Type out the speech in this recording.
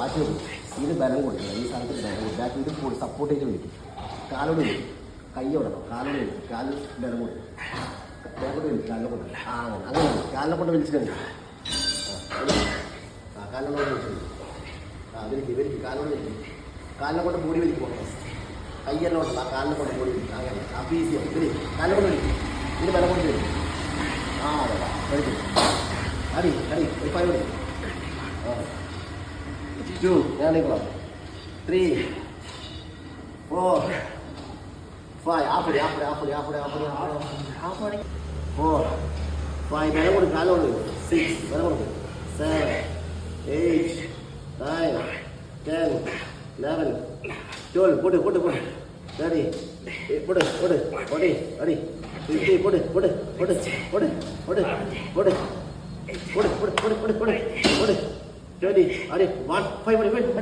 മാറ്റി വെക്കും. ഇത് ബലം കൊടുക്കുക. ഈ സ്ഥലത്ത് ബലം കൊടുക്കും. ബാക്ക് ഇത് പോയി സപ്പോർട്ട് ചെയ്ത് വിളിക്കും. കാലോട് വിളിക്കും. കൈയോടണം. കാലോട് വിളിക്കും. കാല് ബലം കൊടുക്കും. ബാക്കോട്ട് വിളിക്കും. കാലിനെ കൊണ്ട് അങ്ങനെ കാലിനെ കൊണ്ട് വിളിച്ചിട്ടുണ്ട്. കാലിനോട് വിളിച്ചിട്ടുണ്ട്. വിരിക്കും കാലിനോട് വിളിക്കും. കാലിനെ കൊണ്ട് മൂടി വലിക്കും. കയ്യെല്ലാം ഉണ്ടല്ലോ ആ കാലിനെ കൊണ്ട് മൂടി വിളിക്കും. അങ്ങനെ അപ്പോൾ ഈസിയാണ്. ഇതിൽ കാലിനെ കൊണ്ട് വിളിക്കും. ഇതിന് ബലം കൊണ്ട് വരും. അതെ കഴിക്കും. അടി ഒരു 5 വിളിക്കും. 2 ഞാൻ 3 4 5 ആപ്പടി 4 5 ബലം കൊടുക്കും. കാലോട് 6 ബലം കൊടുക്കും. 7 8 9 10 11 12 പോട്ട് 30 പോട്ട് 40 50 പോട്ട് 20 1 5